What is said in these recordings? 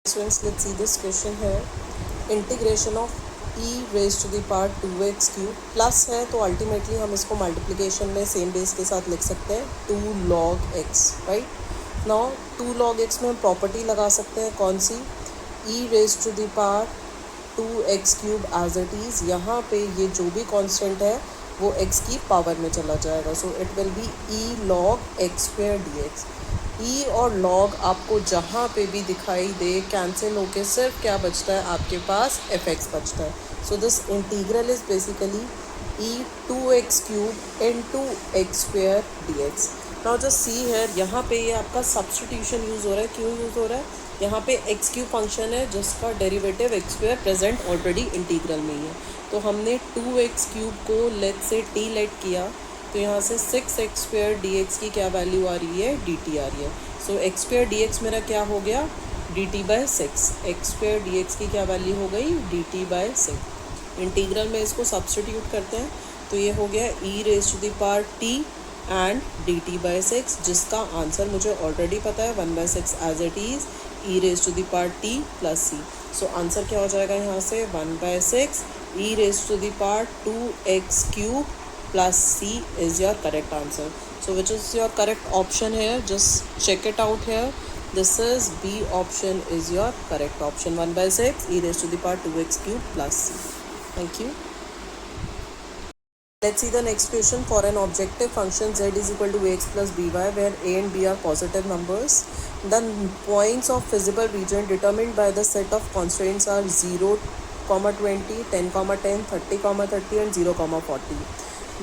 Students, let's see this question here. Integration of e raise to the power 2x cube plus है तो ultimately हम इसको multiplication में same base के साथ लिख सकते हैं 2 log x, right. Now 2 log x में हम प्रॉपर्टी लगा सकते हैं कौन सी, e raise to the power 2x cube as it is. यहाँ पे ये जो भी कांस्टेंट है वो x की पावर में चला जाएगा, so it will be e log x square dx। ई और लॉग आपको जहाँ पे भी दिखाई दे कैंसिल होके सिर्फ क्या बचता है, आपके पास एफ एक्स बचता है। So this integral is basically E 2x cube in 2x square D x. Now just see है, यहाँ पे ये आपका सब्सटीट्यूशन यूज़ हो रहा है। क्यों यूज़ हो रहा है? यहाँ पे एक्स क्यूब फंक्शन है जिसका derivative x square present already integral में ही है। तो हमने 2x क्यूब को लेट से टी लेट किया, तो यहाँ से 6x स्क्वायर डी एक्स की क्या वैल्यू आ रही है, डी टी आ रही है। सो एक्स स्क्वायर डी एक्स मेरा क्या हो गया, D T by 6। X square D x की क्या वैल्यू हो गई, डी टी बाई 6। इंटीग्रल में इसको सब्सटीट्यूट करते हैं तो ये हो गया E raise to the power T and D T by 6, जिसका आंसर मुझे ऑलरेडी पता है 1/6 as it is E raise to the power T plus C. So answer क्या हो जाएगा यहाँ से 1/6 E raise to the power 2x cube plus C is your correct answer. So which is your correct option here? Just check it out here. This is B option is your correct option. 1/6 e raised to the power 2x cube plus C. Thank you. Let's see the next question. For an objective function z is equal to ax plus by where a and b are positive numbers, the points of feasible region determined by the set of constraints are 0, 20, 10, 10, 30, 30 and 0, 40.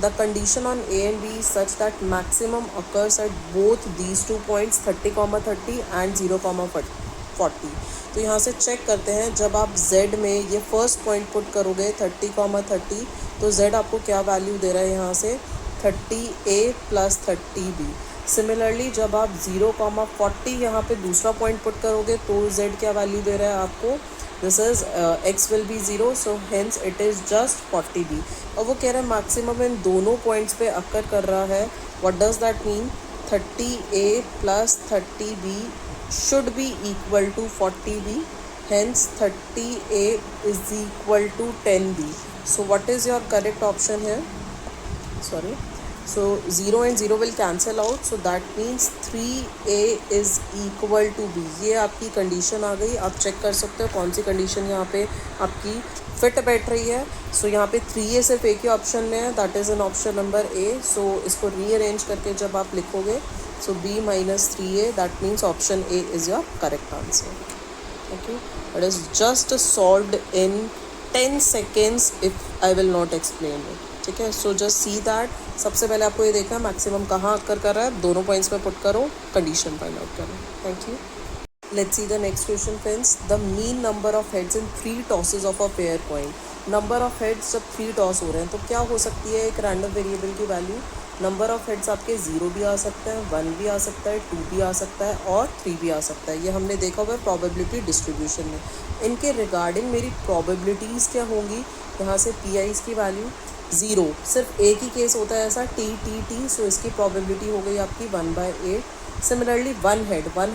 The condition on A and B is such that maximum occurs at both these 2 points 30, 30 and 0, 40. तो यहाँ से check करते हैं, जब आप Z में ये first point put करोगे 30, 30, तो Z आपको क्या वैल्यू दे रहा है यहाँ से 30A प्लस 30B। सिमिलरली जब आप 0, 40 यहाँ पे दूसरा पॉइंट पुट करोगे तो Z क्या वैल्यू दे रहा है आपको, this is x will be 0, so hence it is just 40b। और वो कह रहा है मैक्सिमम इन दोनों पॉइंट्स पे अकर कर रहा है। What does that mean, 30a plus 30b should be equal to 40b, hence 30a is equal to 10b। So what is your correct option है, sorry, so 0 and 0 will cancel out, so that means 3a is equal to b। ये आपकी condition आ गई। आप check कर सकते हो कौन सी condition यहाँ पे आपकी फिट बैठ रही है। सो यहाँ पे 3a सिर्फ एक ही ऑप्शन में है, that is an option number A. So इसको रीअरेंज करके जब आप लिखोगे so b minus 3a, that means option A is your correct answer. Okay, it is just solved in 10 seconds if I will not explain it. ठीक है, so just see that. सबसे पहले आपको ये देखना है मैक्सिमम कहाँ अकर कर रहा है, दोनों पॉइंट्स में पुट करो, कंडीशन फाइंड आउट करो। Thank you. Let's see the next question friends. The mean number of heads in 3 tosses of a pair coin. Number of heads जब 3 टॉस हो रहे हैं तो क्या हो सकती है एक रैंडम वेरिएबल की वैल्यू। नंबर ऑफ हेड्स आपके 0 भी आ सकता है, 1 भी आ सकता है, 2 भी आ सकता है और 3 भी आ सकता है। ये हमने देखा हुआ है प्रोबेबिलिटी डिस्ट्रीब्यूशन में। इनके रिगार्डिंग मेरी प्रोबेबिलिटीज़ क्या होंगी, यहाँ से पी आईज़ की वैल्यू 0, सिर्फ एक ही केस होता है ऐसा टी, सो इसकी प्रोबेबिलिटी हो गई आपकी 1/8। सिमिलरली वन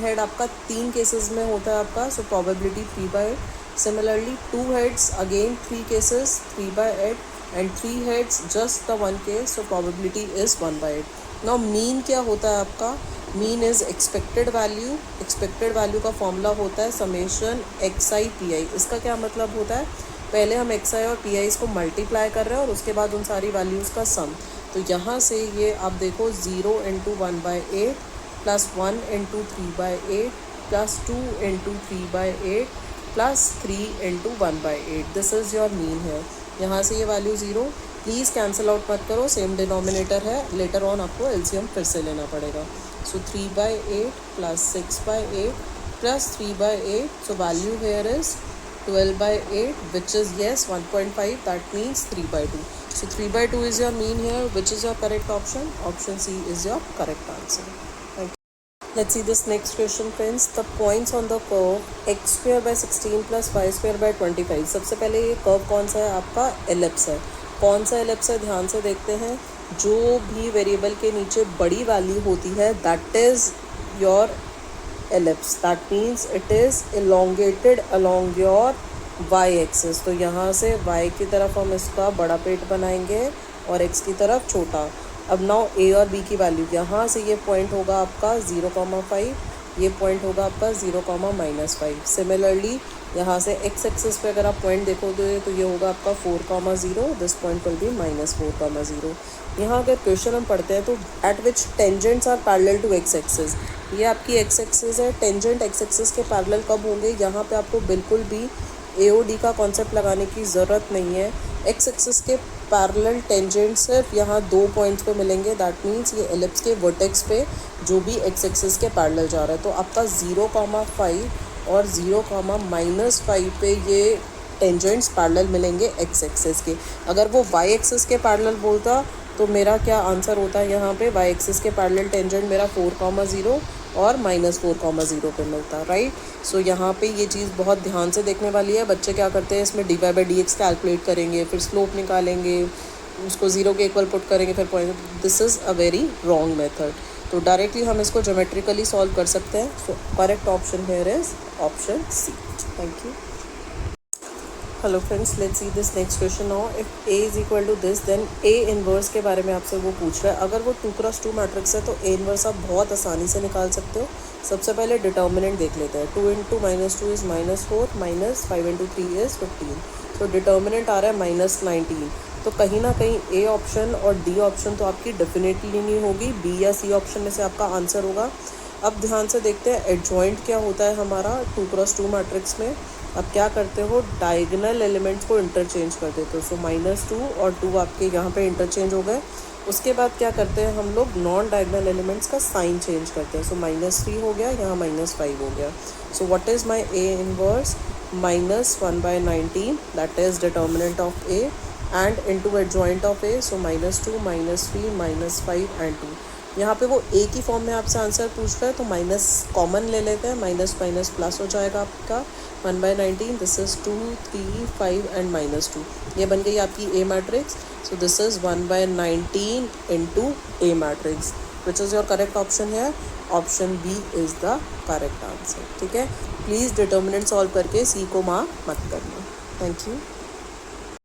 हेड आपका 3 केसेस में होता है आपका, so probability 3/8। Similarly 2 heads again 3 cases 3/8 and 3 heads just the 1 case, so probability is 1/8। Now mean क्या होता है आपका, mean is expected value. Expected value का फॉर्मूला होता है समेशन xi pi। इसका क्या मतलब होता है, पहले हम xi और pi को मल्टीप्लाई कर रहे हैं और उसके बाद उन सारी वैल्यूज़ का सम। तो यहाँ से ये आप देखो 0 × 1/8 plus 1 × 3/8 plus 2 × 3/8 plus 3 × 1/8, this is your mean है। यहाँ से ये वैल्यू 0, प्लीज़ कैंसिल आउट मत करो, सेम डिनोमिनेटर है, लेटर ऑन आपको एलसीएम फिर से लेना पड़ेगा। सो 3/8 plus 6/8 plus 3/8, so value here is 12/8, which is yes 1.5, that means 3/2. So 3/2 is your mean here, which is your correct option. Option C is your correct answer. Thank you. Let's see this next question friends. The points on the curve x square by 16 plus y square by 25. सबसे पहले ये curve कौन सा है आपका, ellipse है। कौन सा एलिप्स है, ध्यान से देखते हैं। जो भी वेरिएबल के नीचे बड़ी वैल्यू होती है that is your ellipse. That means it is elongated along your y axis. तो यहाँ से y की तरफ हम इसका बड़ा पेट बनाएंगे और x की तरफ छोटा. अब नाउ a और b की वैल्यू, यहाँ से ये पॉइंट होगा आपका 0,5, ये पॉइंट होगा आपका 0,-5. सिमिलरली यहाँ से x एक्सिस पे अगर आप पॉइंट देखोगे तो ये होगा आपका 4,0. This point will be -4,0. यहाँ अगर क्वेश्चन हम पढ़ते हैं तो at which tangents are parallel to x axis, ये आपकी x एक्सिस है. टेंजेंट x एक्सिस के पैरेलल कब होंगे, यहाँ पे आपको बिल्कुल भी AOD का कॉन्सेप्ट लगाने की ज़रूरत नहीं है. x एक्सिस के पैरेलल टेंजेंट सिर्फ यहाँ 2 पॉइंट्स पे मिलेंगे. दैट मीन्स ये एलिप्स के वर्टेक्स पे जो भी x एक्सिस के पैरेलल जा रहा है. तो आपका 0,5 और 0,-5 पे ये टेंजेंट्स पैरेलल मिलेंगे x एक्सिस के. अगर वो y एक्सिस के पैरेलल बोलता तो मेरा क्या आंसर होता है, यहाँ पे y एक्सिस के पैरेलल टेंजेंट मेरा 4,0 और -4,0 पे मिलता, राइट. सो यहाँ पे ये चीज़ बहुत ध्यान से देखने वाली है. बच्चे क्या करते हैं, इसमें dy/dx कैलकुलेट करेंगे, फिर स्लोप निकालेंगे, उसको 0 के इक्वल पुट करेंगे, फिर point. This is a very wrong method. तो डायरेक्टली हम इसको ज्योमेट्रिकली सॉल्व कर सकते हैं. So correct option here is option C. Thank you. Hello friends, let's see this next question now. If A is equal to this then A inverse के बारे में आपसे वो पूछ रहा है. अगर वो 2x2 मैट्रिक्स है तो A इनवर्स आप बहुत आसानी से निकाल सकते हो. सबसे पहले डिटर्मिनेंट देख लेते हैं. 2 × -2 इज़ -4, -5 × 3 इज़ 15. तो डिटर्मिनेंट आ रहा है -19. तो कहीं ना कहीं A ऑप्शन और D ऑप्शन तो आपकी डेफिनेटली नहीं होगी. B या C ऑप्शन में से आपका आंसर होगा. अब ध्यान से देखते हैं एडजॉइंट क्या होता है हमारा 2x2 मैट्रिक्स में. अब क्या करते हो, डायगोनल एलिमेंट्स को इंटरचेंज कर देते हो. सो -2 और 2 आपके यहाँ पे इंटरचेंज हो गए. उसके बाद क्या करते हैं हम लोग, नॉन डायगोनल एलिमेंट्स का साइन चेंज करते हैं. सो -3 हो गया, यहाँ -5 हो गया. सो what is my A inverse, -1/19, that is determinant of A and into adjoint of A. So -2, -3, -5 and 2. यहाँ पे वो A की फॉर्म में आपसे आंसर पूछ रहा है तो माइनस कॉमन ले लेते हैं. माइनस माइनस प्लस हो जाएगा आपका 1/19. This is 2, 3, 5 and -2. ये बन गई आपकी A matrix. So this is 1/19 into A matrix. Which is your correct option है. Option B is the correct answer. ठीक है, प्लीज़ डिटर्मिनेंट सॉल्व करके C को मार्क मत करना. Thank you.